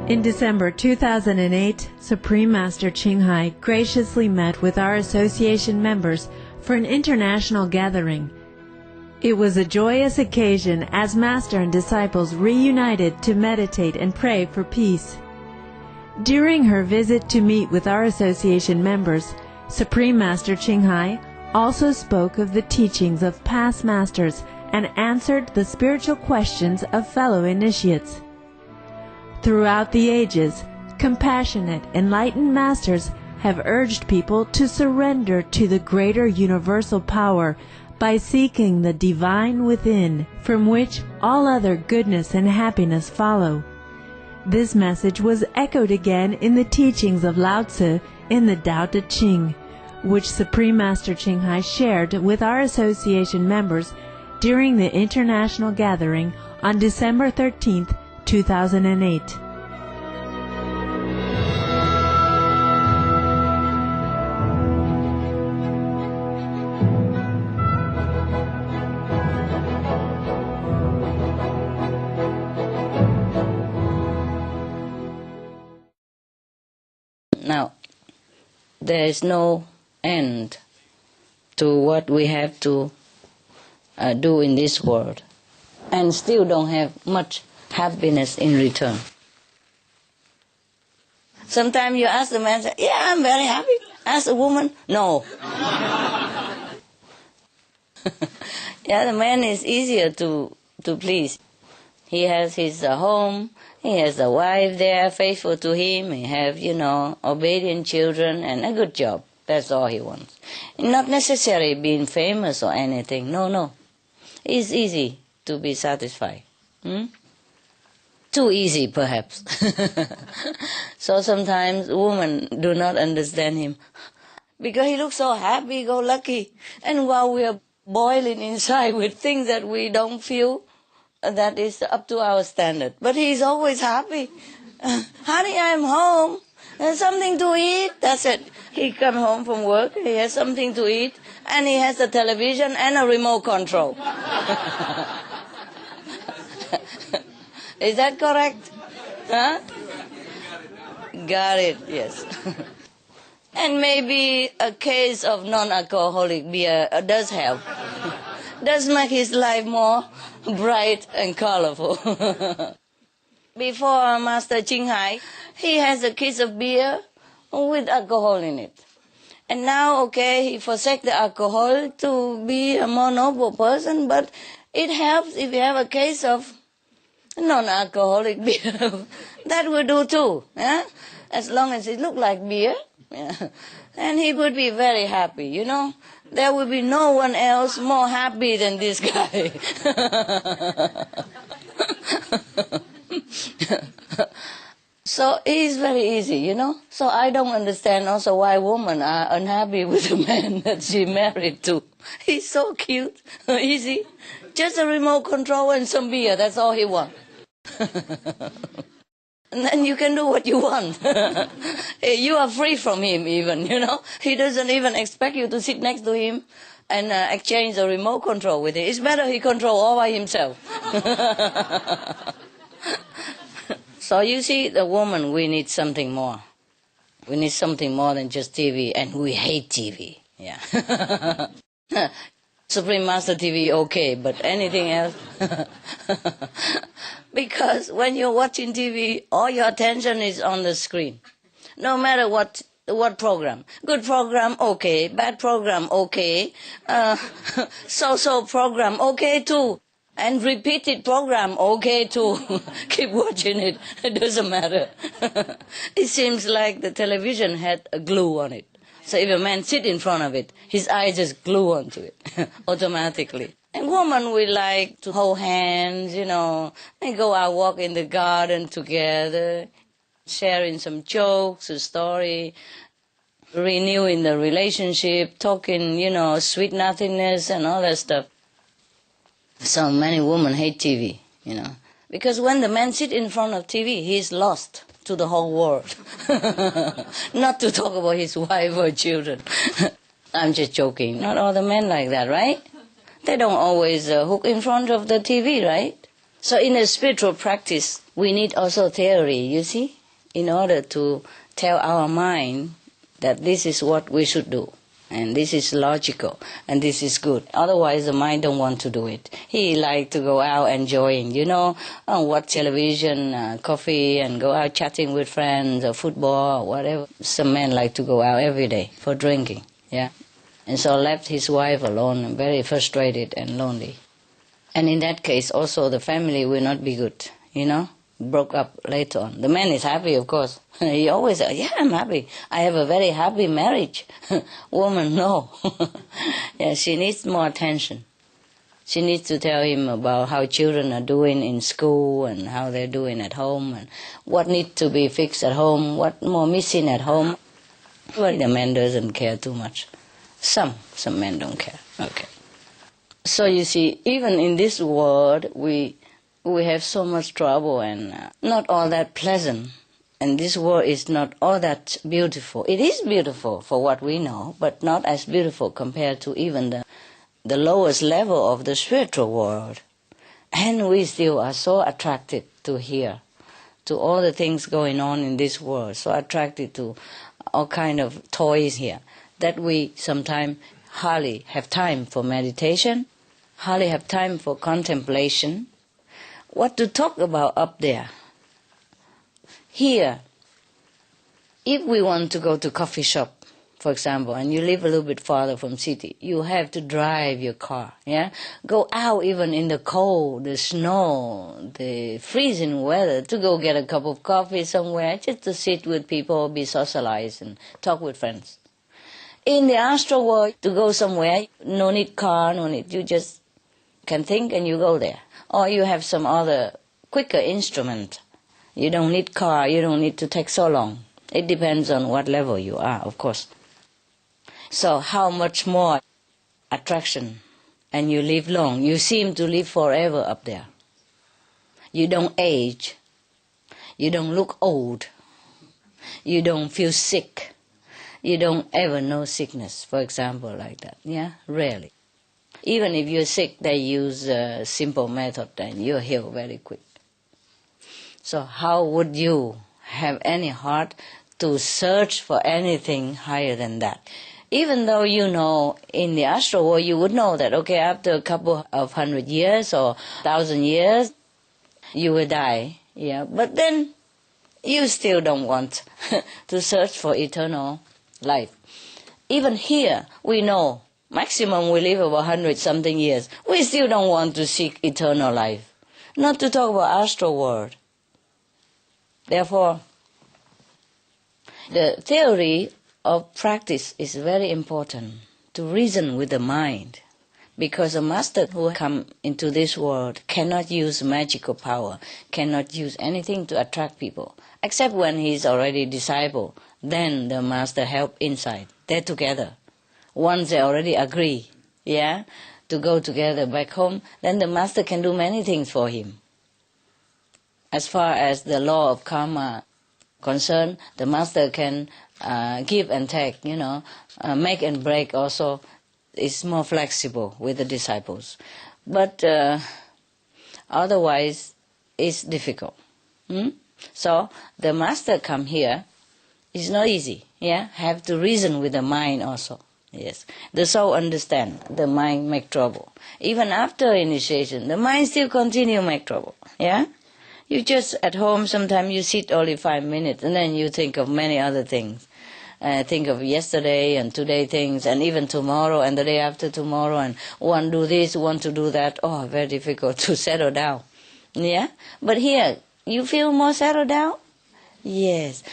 In December 2008, Supreme Master Ching Hai graciously met with our association members for an international gathering. It was a joyous occasion as Master and disciples reunited to meditate and pray for peace. During her visit to meet with our association members, Supreme Master Ching Hai also spoke of the teachings of past masters and answered the spiritual questions of fellow initiates. Throughout the ages, compassionate, enlightened masters have urged people to surrender to the greater universal power by seeking the divine within, from which all other goodness and happiness follow. This message was echoed again in the teachings of Lao Tzu in the Tao Te Ching, which Supreme Master Ching Hai shared with our association members during the international gathering on December 13th, 2008. Now, there is no end to what we have to do in this world, and still don't have much happiness in return. Sometimes you ask the man, say, yeah, I'm very happy. Ask a woman, no. Yeah, the man is easier to please. He has his home, he has a wife there, faithful to him, he have, obedient children and a good job. That's all he wants. Not necessarily being famous or anything, no. It's easy to be satisfied. Too easy, perhaps. So sometimes women do not understand him because he looks so happy-go-lucky. And while we are boiling inside with things that we don't feel, that is up to our standard. But he's always happy. Honey, I'm home. There's something to eat. That's it. He comes home from work, he has something to eat, and he has a television and a remote control. Is that correct? Huh? Got it, yes. And maybe a case of non-alcoholic beer does help. Does make his life more bright and colorful. Before Master Ching Hai, he has a case of beer with alcohol in it. And now, he forsake the alcohol to be a more noble person, but it helps if you have a case of non-alcoholic beer. That will do too, as long as it looks like beer. Yeah. And he would be very happy, There will be no one else more happy than this guy. So it's very easy, So I don't understand also why women are unhappy with the man that she married to. He's so cute, easy. Just a remote control and some beer, that's all he wants. And then you can do what you want. You are free from him even, He doesn't even expect you to sit next to him and exchange the remote control with him. It's better he control all by himself. So you see, the woman, we need something more. We need something more than just TV, and we hate TV. Yeah. Supreme Master TV, okay, but anything else? Because when you're watching TV, all your attention is on the screen. No matter what program. Good program, okay. Bad program, okay. So-so program, okay too. And repeated program, okay too. Keep watching it. It doesn't matter. It seems like the television had a glue on it. So if a man sit in front of it, his eyes just glue onto it automatically. And women, we like to hold hands, and go out walk in the garden together, sharing some jokes, a story, renewing the relationship, talking, sweet nothingness and all that stuff. So many women hate TV, because when the man sit in front of TV, he's lost to the whole world. Not to talk about his wife or children. I'm just joking. Not all the men like that, right? They don't always hook in front of the TV, right? So in a spiritual practice, we need also theory, you see? in order to tell our mind that this is what we should do, and this is logical, and this is good. Otherwise, the mind don't want to do it. He like to go out enjoying, watch television, coffee, and go out chatting with friends, or football, or whatever. Some men like to go out every day for drinking, yeah. And so left his wife alone, very frustrated and lonely. And in that case, also the family will not be good, broke up later on. The man is happy, of course. He always says, yeah, I'm happy. I have a very happy marriage. Woman, no. Yeah, she needs more attention. She needs to tell him about how children are doing in school and how they're doing at home and what needs to be fixed at home, what more missing at home. Well, the man doesn't care too much. Some men don't care. Okay. So you see, even in this world, we have so much trouble and not all that pleasant. And this world is not all that beautiful. It is beautiful for what we know, but not as beautiful compared to even the lowest level of the spiritual world. And we still are so attracted to here, to all the things going on in this world, so attracted to all kind of toys here, that we sometimes hardly have time for meditation, hardly have time for contemplation. What to talk about up there? Here, if we want to go to coffee shop, for example, and you live a little bit farther from city, you have to drive your car, yeah? Go out even in the cold, the snow, the freezing weather to go get a cup of coffee somewhere, just to sit with people, be socialized and talk with friends. In the astral world, to go somewhere, no need car, no need, you just can think and you go there. Or you have some other quicker instrument. You don't need car, you don't need to take so long. It depends on what level you are, of course. So how much more attraction, and you live long. You seem to live forever up there. You don't age. You don't look old. You don't feel sick. You don't ever know sickness, for example, like that. Yeah, rarely. Even if you're sick, they use a simple method and you heal very quick. So how would you have any heart to search for anything higher than that? Even though you know in the astral world you would know that, okay, after a couple of 100 years or 1,000 years, you will die. Yeah, but then you still don't want to search for eternal life. Even here, we know maximum we live about 100-something years. We still don't want to seek eternal life. Not to talk about astral world. Therefore, the theory of practice is very important, to reason with the mind. Because a master who comes into this world cannot use magical power, cannot use anything to attract people, except when he is already disciple. Then the master help inside. They're together. Once they already agree, yeah, to go together back home, then the master can do many things for him. As far as the law of karma concerned, the master can give and take, make and break also. Is more flexible with the disciples. But otherwise, it's difficult. So the master come here, it's not easy. Yeah, have to reason with the mind also. Yes, the soul understand, the mind make trouble. Even after initiation, the mind still continue make trouble. Yeah, you just at home sometimes you sit only 5 minutes and then you think of many other things. Think of yesterday and today things, and even tomorrow and the day after tomorrow, and one do this, one to do that. Oh, very difficult to settle down. Yeah, but here you feel more settled down. Yes,